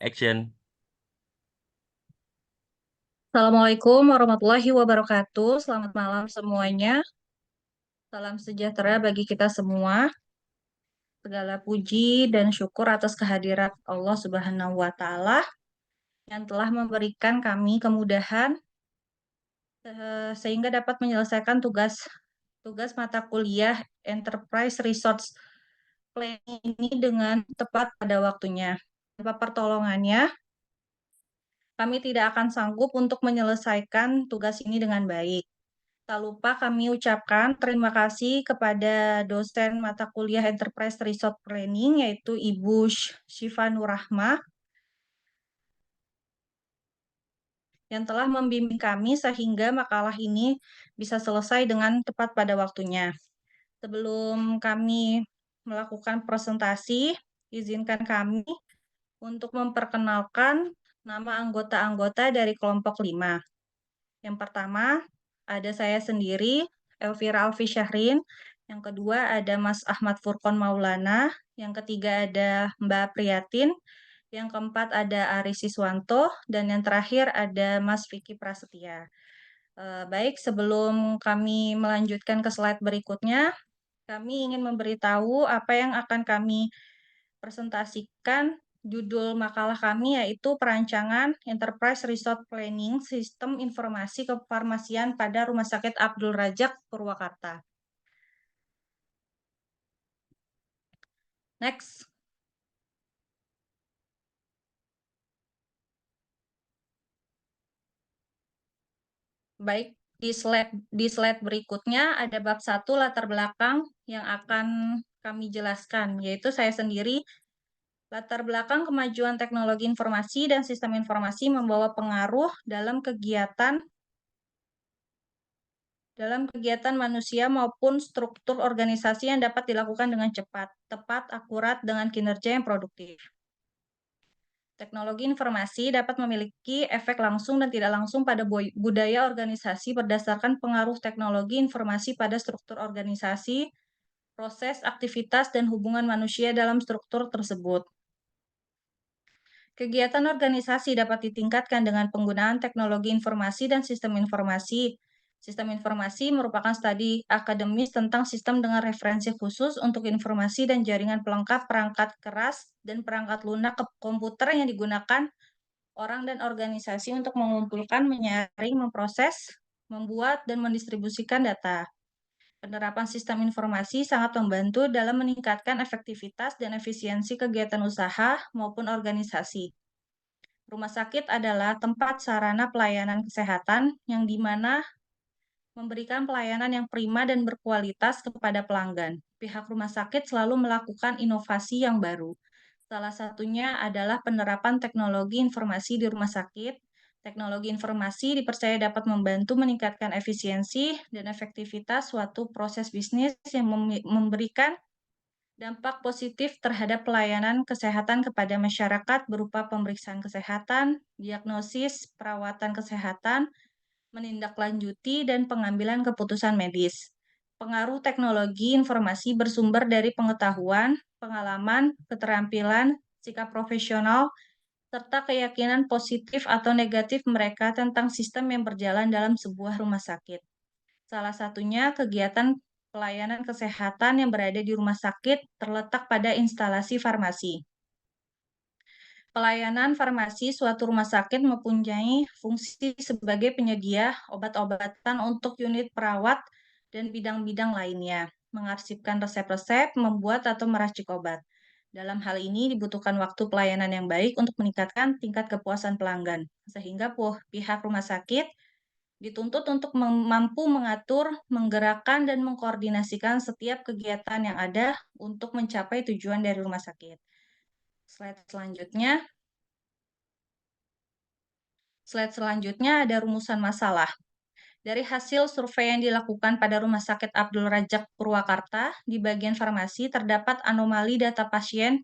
Action. Assalamualaikum warahmatullahi wabarakatuh. Selamat malam semuanya. Salam sejahtera bagi kita semua. Segala puji dan syukur atas kehadirat Allah Subhanahu wa Ta'ala yang telah memberikan kami kemudahan sehingga dapat menyelesaikan tugas mata kuliah Enterprise Resource Planning ini dengan tepat pada waktunya. Tanpa pertolongannya, kami tidak akan sanggup untuk menyelesaikan tugas ini dengan baik. Tak lupa kami ucapkan terima kasih kepada dosen mata kuliah Enterprise Resource Planning yaitu Ibu Syifa Nurrahmah yang telah membimbing kami sehingga makalah ini bisa selesai dengan tepat pada waktunya. Sebelum kami melakukan presentasi, izinkan kami untuk memperkenalkan nama anggota-anggota dari kelompok 5. Yang pertama, ada saya sendiri, Elvira Alfi Syahrin. Yang kedua ada Mas Ahmad Furqon Maulana. Yang ketiga ada Mbak Priyatin. Yang keempat ada Aris Siswanto. Dan yang terakhir ada Mas Vicky Prasetya. Baik, sebelum kami melanjutkan ke slide berikutnya, kami ingin memberitahu apa yang akan kami presentasikan. Judul makalah kami yaitu Perancangan Enterprise Resource Planning Sistem Informasi Kefarmasian pada Rumah Sakit Abdul Rajak Purwakarta. Next. Baik, di slide berikutnya ada bab 1 latar belakang yang akan kami jelaskan, yaitu saya sendiri. Latar belakang kemajuan teknologi informasi dan sistem informasi membawa pengaruh dalam kegiatan manusia maupun struktur organisasi yang dapat dilakukan dengan cepat, tepat, akurat, dengan kinerja yang produktif. Teknologi informasi dapat memiliki efek langsung dan tidak langsung pada budaya organisasi berdasarkan pengaruh teknologi informasi pada struktur organisasi, proses, aktivitas, dan hubungan manusia dalam struktur tersebut. Kegiatan organisasi dapat ditingkatkan dengan penggunaan teknologi informasi dan sistem informasi. Sistem informasi merupakan studi akademis tentang sistem dengan referensi khusus untuk informasi dan jaringan pelengkap perangkat keras dan perangkat lunak komputer yang digunakan orang dan organisasi untuk mengumpulkan, menyaring, memproses, membuat, dan mendistribusikan data. Penerapan sistem informasi sangat membantu dalam meningkatkan efektivitas dan efisiensi kegiatan usaha maupun organisasi. Rumah sakit adalah tempat sarana pelayanan kesehatan yang dimana memberikan pelayanan yang prima dan berkualitas kepada pelanggan. Pihak rumah sakit selalu melakukan inovasi yang baru. Salah satunya adalah penerapan teknologi informasi di rumah sakit. Teknologi informasi dipercaya dapat membantu meningkatkan efisiensi dan efektivitas suatu proses bisnis yang memberikan dampak positif terhadap pelayanan kesehatan kepada masyarakat berupa pemeriksaan kesehatan, diagnosis, perawatan kesehatan, menindaklanjuti, dan pengambilan keputusan medis. Pengaruh teknologi informasi bersumber dari pengetahuan, pengalaman, keterampilan, sikap profesional, serta keyakinan positif atau negatif mereka tentang sistem yang berjalan dalam sebuah rumah sakit. Salah satunya kegiatan pelayanan kesehatan yang berada di rumah sakit terletak pada instalasi farmasi. Pelayanan farmasi suatu rumah sakit mempunyai fungsi sebagai penyedia obat-obatan untuk unit perawat dan bidang-bidang lainnya, mengarsipkan resep-resep, membuat atau meracik obat. Dalam hal ini dibutuhkan waktu pelayanan yang baik untuk meningkatkan tingkat kepuasan pelanggan, sehingga pihak rumah sakit dituntut untuk mampu mengatur, menggerakkan, dan mengkoordinasikan setiap kegiatan yang ada untuk mencapai tujuan dari rumah sakit. Slide selanjutnya ada rumusan masalah. Dari hasil survei yang dilakukan pada Rumah Sakit Abdul Rajak Purwakarta, di bagian farmasi terdapat anomali data pasien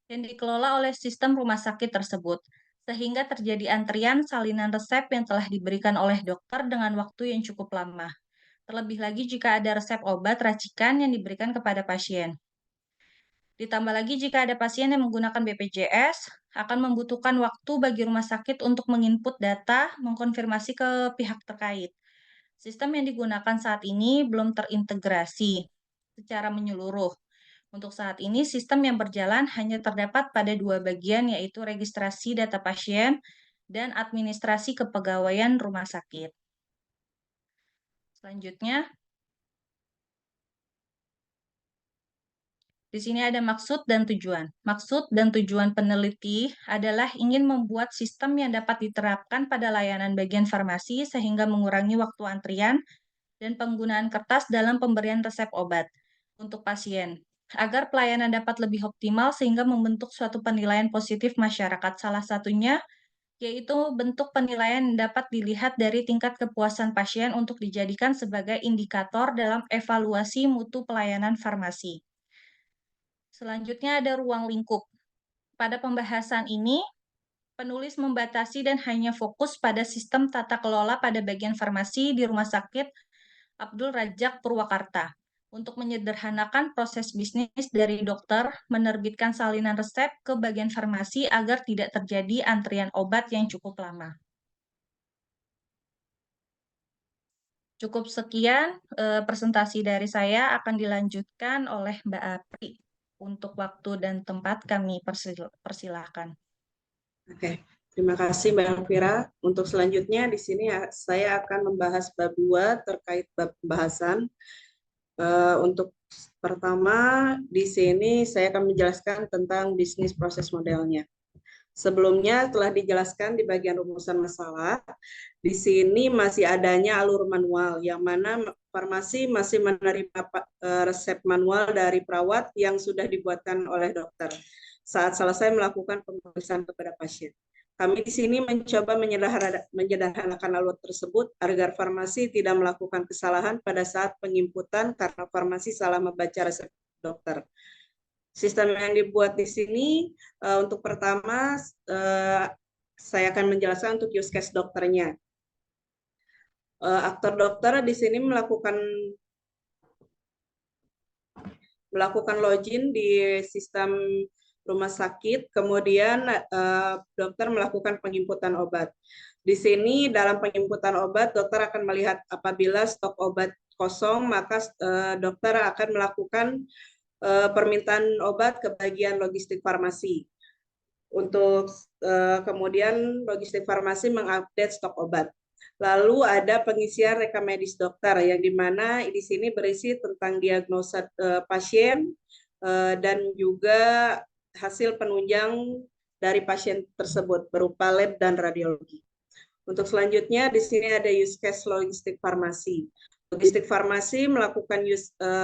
yang dikelola oleh sistem rumah sakit tersebut, sehingga terjadi antrian salinan resep yang telah diberikan oleh dokter dengan waktu yang cukup lama. Terlebih lagi jika ada resep obat racikan yang diberikan kepada pasien. Ditambah lagi jika ada pasien yang menggunakan BPJS, akan membutuhkan waktu bagi rumah sakit untuk menginput data, mengkonfirmasi ke pihak terkait. Sistem yang digunakan saat ini belum terintegrasi secara menyeluruh. Untuk saat ini, sistem yang berjalan hanya terdapat pada dua bagian, yaitu registrasi data pasien dan administrasi kepegawaian rumah sakit. Selanjutnya, di sini ada maksud dan tujuan. Maksud dan tujuan peneliti adalah ingin membuat sistem yang dapat diterapkan pada layanan bagian farmasi sehingga mengurangi waktu antrian dan penggunaan kertas dalam pemberian resep obat untuk pasien, agar pelayanan dapat lebih optimal sehingga membentuk suatu penilaian positif masyarakat. Salah satunya yaitu bentuk penilaian yang dapat dilihat dari tingkat kepuasan pasien untuk dijadikan sebagai indikator dalam evaluasi mutu pelayanan farmasi. Selanjutnya ada ruang lingkup. Pada pembahasan ini, penulis membatasi dan hanya fokus pada sistem tata kelola pada bagian farmasi di Rumah Sakit Abdul Rajak Purwakarta untuk menyederhanakan proses bisnis dari dokter menerbitkan salinan resep ke bagian farmasi agar tidak terjadi antrian obat yang cukup lama. Cukup sekian presentasi dari saya, akan dilanjutkan oleh Mbak Apri. Untuk waktu dan tempat kami persilahkan. Oke, terima kasih Mbak Elvira. Untuk selanjutnya di sini saya akan membahas bab 2 terkait bab pembahasan. Untuk pertama di sini saya akan menjelaskan tentang bisnis proses modelnya. Sebelumnya telah dijelaskan di bagian rumusan masalah. Di sini masih adanya alur manual, yang mana farmasi masih menerima resep manual dari perawat yang sudah dibuatkan oleh dokter saat selesai melakukan pemeriksaan kepada pasien. Kami di sini mencoba menyederhanakan alur tersebut agar farmasi tidak melakukan kesalahan pada saat penginputan karena farmasi salah membaca resep dokter. Sistem yang dibuat di sini untuk pertama saya akan menjelaskan untuk use case dokternya. Aktor dokter di sini melakukan login di sistem rumah sakit, kemudian dokter melakukan penginputan obat. Di sini dalam penginputan obat, dokter akan melihat apabila stok obat kosong, maka dokter akan melakukan permintaan obat ke bagian logistik farmasi. Untuk kemudian logistik farmasi mengupdate stok obat. Lalu ada pengisian rekam medis dokter yang dimana di sini berisi tentang diagnosa pasien dan juga hasil penunjang dari pasien tersebut berupa lab dan radiologi. Untuk selanjutnya di sini ada use case logistik farmasi. Logistik farmasi melakukan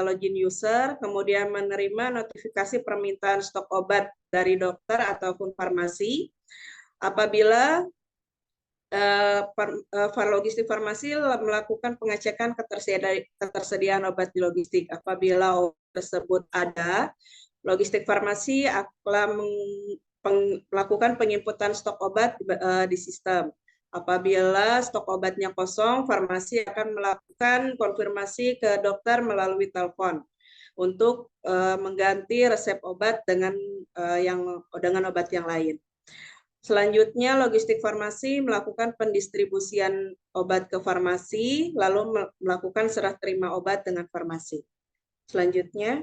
login user, kemudian menerima notifikasi permintaan stok obat dari dokter ataupun farmasi. Apabila logistik farmasi melakukan pengecekan ketersediaan obat di logistik. Apabila obat tersebut ada, logistik farmasi akan melakukan penginputan stok obat di sistem. Apabila stok obatnya kosong, farmasi akan melakukan konfirmasi ke dokter melalui telepon untuk mengganti resep obat dengan obat yang lain. Selanjutnya, logistik farmasi melakukan pendistribusian obat ke farmasi, lalu melakukan serah terima obat dengan farmasi. Selanjutnya,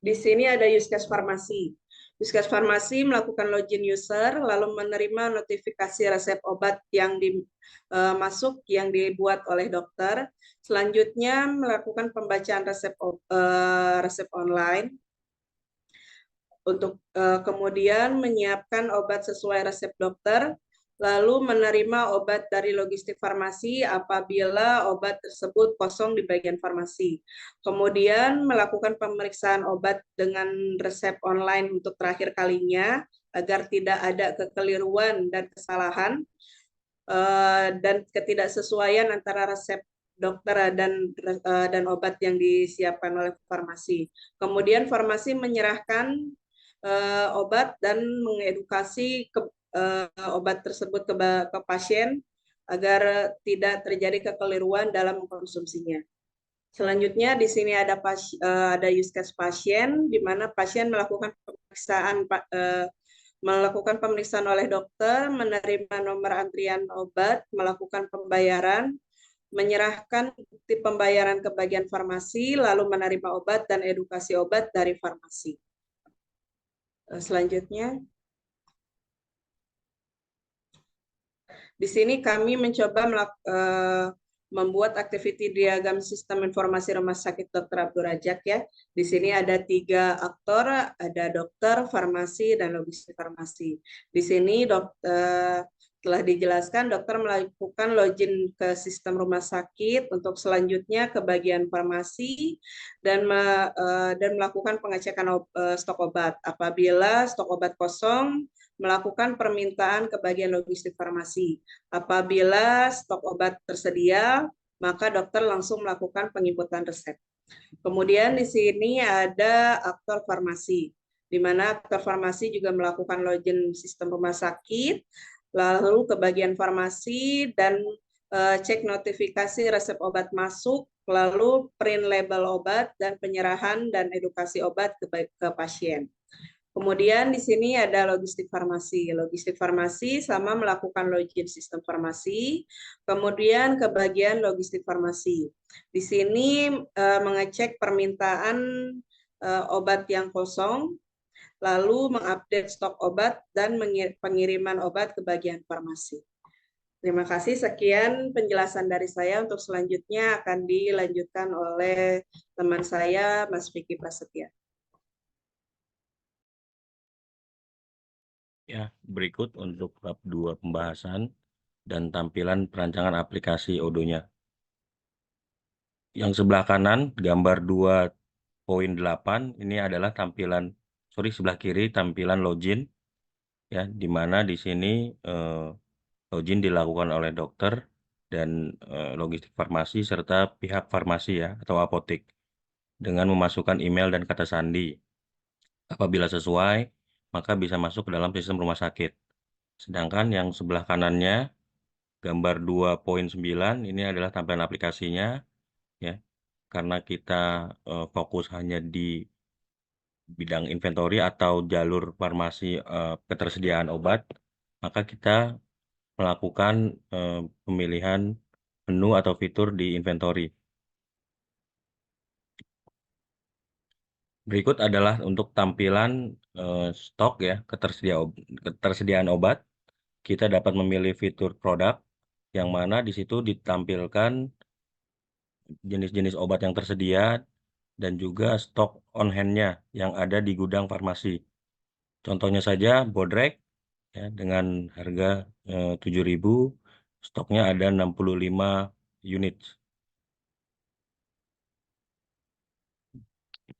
di sini ada use case farmasi. Use case farmasi melakukan login user, lalu menerima notifikasi resep obat yang masuk yang dibuat oleh dokter. Selanjutnya melakukan pembacaan resep online. Untuk kemudian menyiapkan obat sesuai resep dokter, lalu menerima obat dari logistik farmasi apabila obat tersebut kosong di bagian farmasi. Kemudian melakukan pemeriksaan obat dengan resep online untuk terakhir kalinya agar tidak ada kekeliruan dan kesalahan dan ketidaksesuaian antara resep dokter dan obat yang disiapkan oleh farmasi. Kemudian farmasi menyerahkan obat dan mengedukasi obat tersebut ke pasien agar tidak terjadi kekeliruan dalam mengkonsumsinya. Selanjutnya di sini ada use case pasien, di mana pasien melakukan pemeriksaan oleh dokter, menerima nomor antrian obat, melakukan pembayaran, menyerahkan bukti pembayaran ke bagian farmasi, lalu menerima obat dan edukasi obat dari farmasi. Selanjutnya, di sini kami mencoba membuat activity diagram sistem informasi Rumah Sakit Dr. Abdul Razak ya. Di sini ada 3 aktor, ada dokter, farmasi, dan logistik farmasi. Di sini telah dijelaskan dokter melakukan login ke sistem rumah sakit untuk selanjutnya ke bagian farmasi dan melakukan pengecekan stok obat. Apabila stok obat kosong, melakukan permintaan ke bagian logistik farmasi. Apabila stok obat tersedia, maka dokter langsung melakukan penginputan resep. Kemudian di sini ada aktor farmasi, di mana aktor farmasi juga melakukan login sistem rumah sakit, lalu ke bagian farmasi dan cek notifikasi resep obat masuk, lalu print label obat dan penyerahan dan edukasi obat ke pasien. Kemudian di sini ada logistik farmasi. Logistik farmasi sama melakukan login sistem farmasi, kemudian ke bagian logistik farmasi. Di sini mengecek permintaan obat yang kosong, lalu mengupdate stok obat dan pengiriman obat ke bagian farmasi. Terima kasih, sekian penjelasan dari saya. Untuk selanjutnya akan dilanjutkan oleh teman saya, Mas Vicky Prasetya. Ya, berikut untuk bab 2 pembahasan dan tampilan perancangan aplikasi Odoo-nya. Yang sebelah kanan, gambar 2.8, ini adalah sebelah kiri tampilan login, ya, di mana di sini login dilakukan oleh dokter dan logistik farmasi serta pihak farmasi ya atau apotek dengan memasukkan email dan kata sandi. Apabila sesuai, maka bisa masuk ke dalam sistem rumah sakit. Sedangkan yang sebelah kanannya, gambar 2.9, ini adalah tampilan aplikasinya, ya. Karena kita fokus hanya di bidang inventory atau jalur farmasi ketersediaan obat, maka kita melakukan pemilihan menu atau fitur di inventory. Berikut adalah untuk tampilan stok ya, ketersediaan obat. Kita dapat memilih fitur produk yang mana di situ ditampilkan jenis-jenis obat yang tersedia dan juga stok on hand-nya yang ada di gudang farmasi. Contohnya saja Bodrek ya, dengan harga 7.000, stoknya ada 65 unit.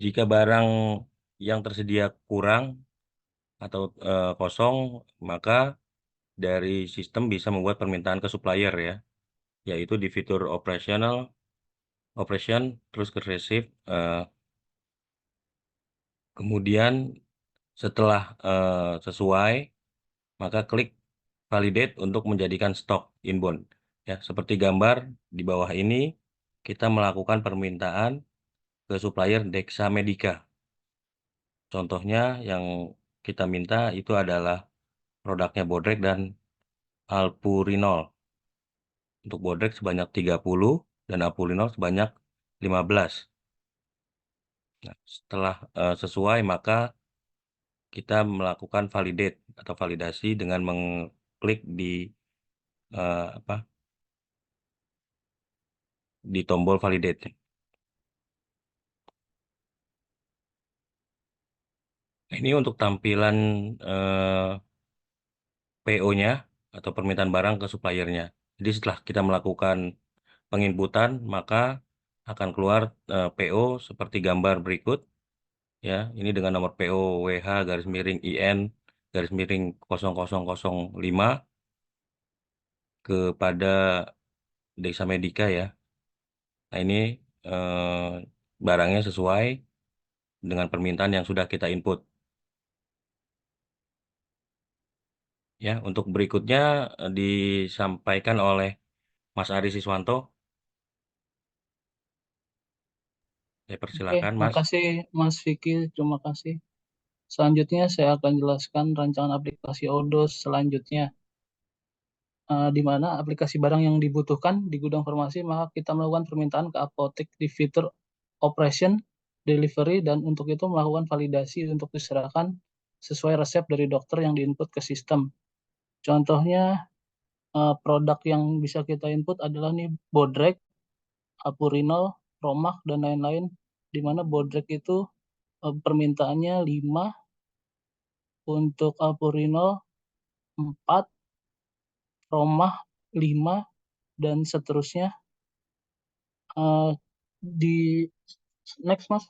Jika barang yang tersedia kurang atau kosong, maka dari sistem bisa membuat permintaan ke supplier ya, yaitu di fitur operation, terus ke receive, kemudian setelah sesuai, maka klik validate untuk menjadikan stok inbound. Ya, seperti gambar di bawah ini, kita melakukan permintaan ke supplier Dexa Medica. Contohnya yang kita minta itu adalah produknya Bodrek dan Alpurinol. Untuk Bodrek sebanyak 30 dan Alpurinol sebanyak 15. Nah, setelah sesuai maka kita melakukan validate atau validasi dengan mengklik di tombol validate. Nah, ini untuk tampilan PO-nya atau permintaan barang ke suppliernya. Jadi setelah kita melakukan penginputan, maka akan keluar PO seperti gambar berikut. Ya, ini dengan nomor PO WH-IN garis miring 0005 kepada Dexa Medica ya. Nah, ini barangnya sesuai dengan permintaan yang sudah kita input. Ya, untuk berikutnya disampaikan oleh Mas Ari Siswanto. Saya Oke, persilakan, Mas. makasih Mas Vicky, terima kasih. Selanjutnya saya akan jelaskan rancangan aplikasi ODOS selanjutnya. Di mana aplikasi barang yang dibutuhkan di gudang farmasi, maka kita melakukan permintaan ke apotek di fitur operation, delivery, dan untuk itu melakukan validasi untuk diserahkan sesuai resep dari dokter yang diinput ke sistem. Contohnya produk yang bisa kita input adalah nih Bodrek, Apurinol, Romac, dan lain-lain, di mana Bodrek itu permintaannya 5, untuk Apurinol 4, Romac 5, dan seterusnya. Di next Mas.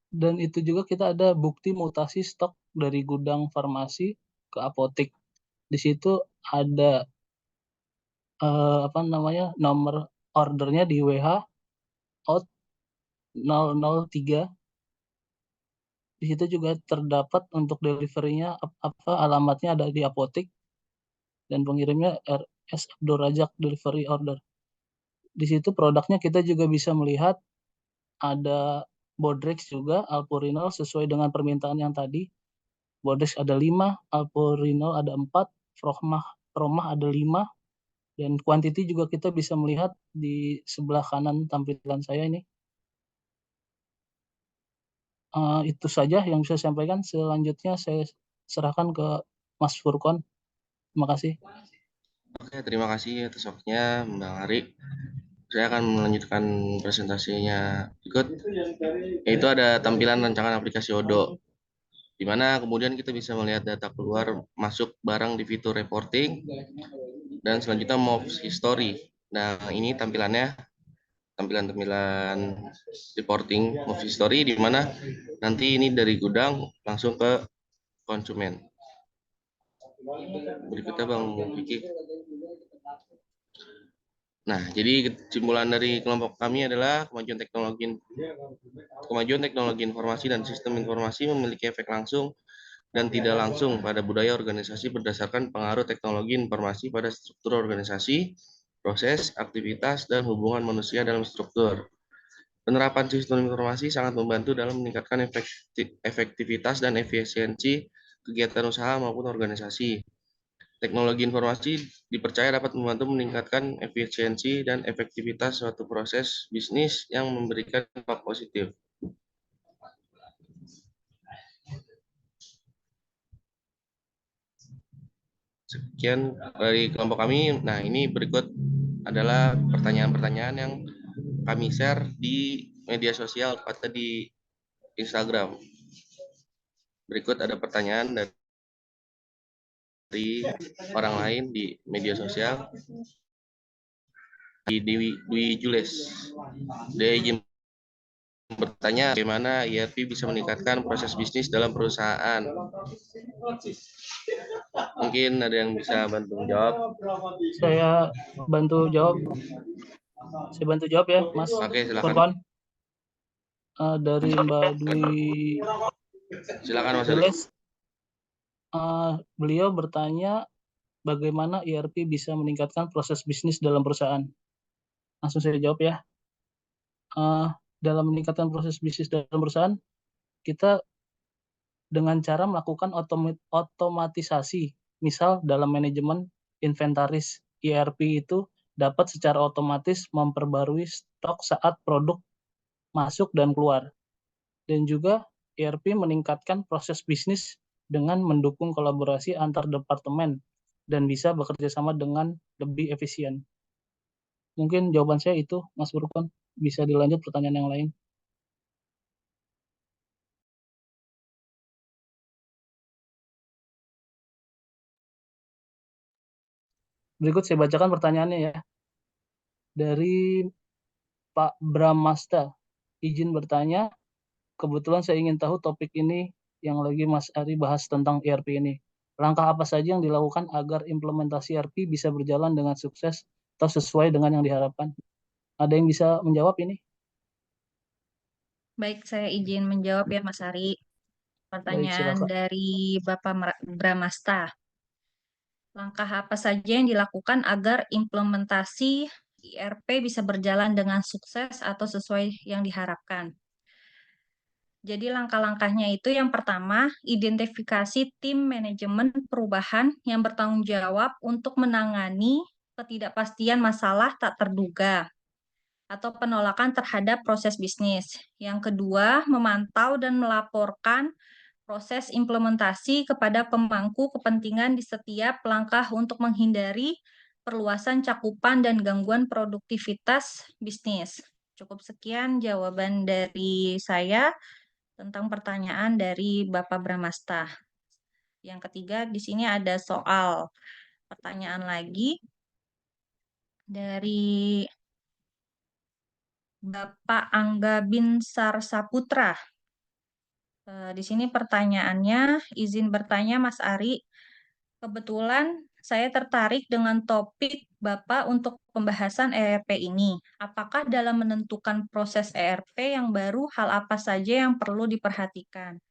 Dan itu juga kita ada bukti mutasi stok dari gudang farmasi ke apotek. Di situ ada nomor ordernya di WH out 003. Di situ juga terdapat untuk deliverynya alamatnya ada di apotek dan pengirimnya RS Abdul Razak delivery order. Di situ produknya kita juga bisa melihat ada Bodrex juga, Alpurinol sesuai dengan permintaan yang tadi. Bodrex ada 5, Alpurinol ada 4, Romah ada 5, dan quantity juga kita bisa melihat di sebelah kanan tampilan saya ini. Itu saja yang bisa saya sampaikan. Selanjutnya saya serahkan ke Mas Furkon. Terima kasih. Oke, terima kasih atas waktunya Bang Ari. Saya akan melanjutkan presentasinya berikut, yaitu ada tampilan rancangan aplikasi ODO, di mana kemudian kita bisa melihat data keluar masuk barang di fitur reporting, dan selanjutnya move history. Nah, ini tampilan reporting move history, di mana nanti ini dari gudang langsung ke konsumen. Berikutnya Bang Vicky. Nah, jadi kesimpulan dari kelompok kami adalah kemajuan teknologi informasi dan sistem informasi memiliki efek langsung dan tidak langsung pada budaya organisasi berdasarkan pengaruh teknologi informasi pada struktur organisasi, proses, aktivitas, dan hubungan manusia dalam struktur. Penerapan sistem informasi sangat membantu dalam meningkatkan efektivitas dan efisiensi kegiatan usaha maupun organisasi. Teknologi informasi dipercaya dapat membantu meningkatkan efisiensi dan efektivitas suatu proses bisnis yang memberikan dampak positif. Sekian dari kelompok kami. Nah, ini berikut adalah pertanyaan-pertanyaan yang kami share di media sosial, tepatnya di Instagram. Berikut ada pertanyaan dari orang lain di media sosial. Di Dwi Jules. Dia izin bertanya bagaimana ERP bisa meningkatkan proses bisnis dalam perusahaan. Mungkin ada yang bisa bantu jawab. Saya bantu jawab. Ya, Mas. Oke, silakan. Furkon. Dari Mbak Dwi Silakan Mas Jules. Beliau bertanya bagaimana ERP bisa meningkatkan proses bisnis dalam perusahaan. Langsung saya jawab ya. Dalam meningkatkan proses bisnis dalam perusahaan, kita dengan cara melakukan otomatisasi. Misal dalam manajemen inventaris, ERP itu dapat secara otomatis memperbarui stok saat produk masuk dan keluar. Dan juga ERP meningkatkan proses bisnis dengan mendukung kolaborasi antar departemen dan bisa bekerja sama dengan lebih efisien. Mungkin jawaban saya itu, Mas Furkon. Bisa dilanjut pertanyaan yang lain. Berikut saya bacakan pertanyaannya ya. Dari Pak Bramasta. Izin bertanya, kebetulan saya ingin tahu topik ini yang lagi Mas Ari bahas tentang ERP ini. Langkah apa saja yang dilakukan agar implementasi ERP bisa berjalan dengan sukses atau sesuai dengan yang diharapkan? Ada yang bisa menjawab ini? Baik, saya izin menjawab ya Mas Ari. Baik, Pertanyaan silakan. dari Bapak Bramasta. Langkah apa saja yang dilakukan agar implementasi IRP bisa berjalan dengan sukses atau sesuai yang diharapkan? Jadi langkah-langkahnya itu yang pertama, identifikasi tim manajemen perubahan yang bertanggung jawab untuk menangani ketidakpastian masalah tak terduga atau penolakan terhadap proses bisnis. Yang kedua, memantau dan melaporkan proses implementasi kepada pemangku kepentingan di setiap langkah untuk menghindari perluasan cakupan dan gangguan produktivitas bisnis. Cukup sekian jawaban dari saya tentang pertanyaan dari Bapak Bramasta. Yang ketiga, di sini ada soal pertanyaan lagi dari Bapak Angga Binsar Saputra. Di sini pertanyaannya, izin bertanya Mas Ari, kebetulan saya tertarik dengan topik Bapak untuk pembahasan ERP ini. Apakah dalam menentukan proses ERP yang baru, hal apa saja yang perlu diperhatikan?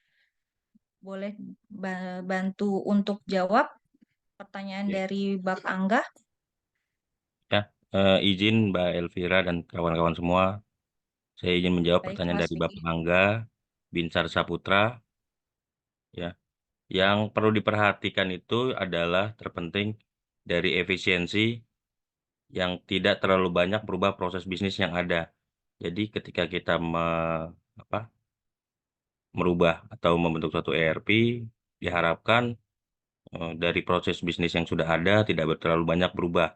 Boleh bantu untuk jawab pertanyaan Ya. dari Bapak Angga? Ya, izin Mbak Elvira dan kawan-kawan semua, saya izin menjawab Baik, pertanyaan Mas dari Vicky. Bapak Angga Binsar Saputra. Ya, yang perlu diperhatikan itu adalah terpenting dari efisiensi yang tidak terlalu banyak berubah proses bisnis yang ada. Jadi ketika kita merubah atau membentuk suatu ERP, diharapkan dari proses bisnis yang sudah ada tidak terlalu banyak berubah.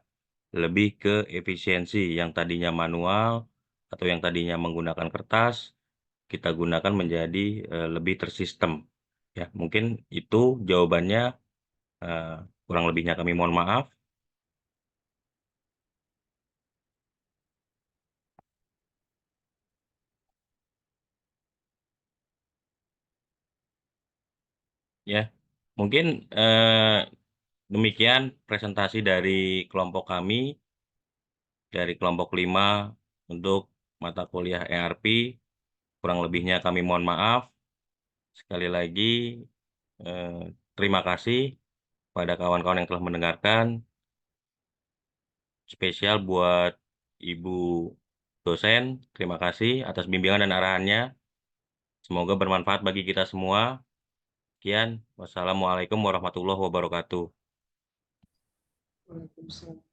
Lebih ke efisiensi yang tadinya manual atau yang tadinya menggunakan kertas, kita gunakan menjadi lebih tersistem. Ya, mungkin itu jawabannya. eh, Kurang lebihnya kami mohon maaf. Ya, mungkin demikian presentasi dari kelompok kami, dari kelompok 5 untuk mata kuliah ERP. Kurang lebihnya kami mohon maaf. Sekali lagi, eh, terima kasih pada kawan-kawan yang telah mendengarkan. Spesial buat Ibu dosen, terima kasih atas bimbingan dan arahannya. Semoga bermanfaat bagi kita semua. Sekian, wassalamualaikum warahmatullahi wabarakatuh. Waalaikumsalam.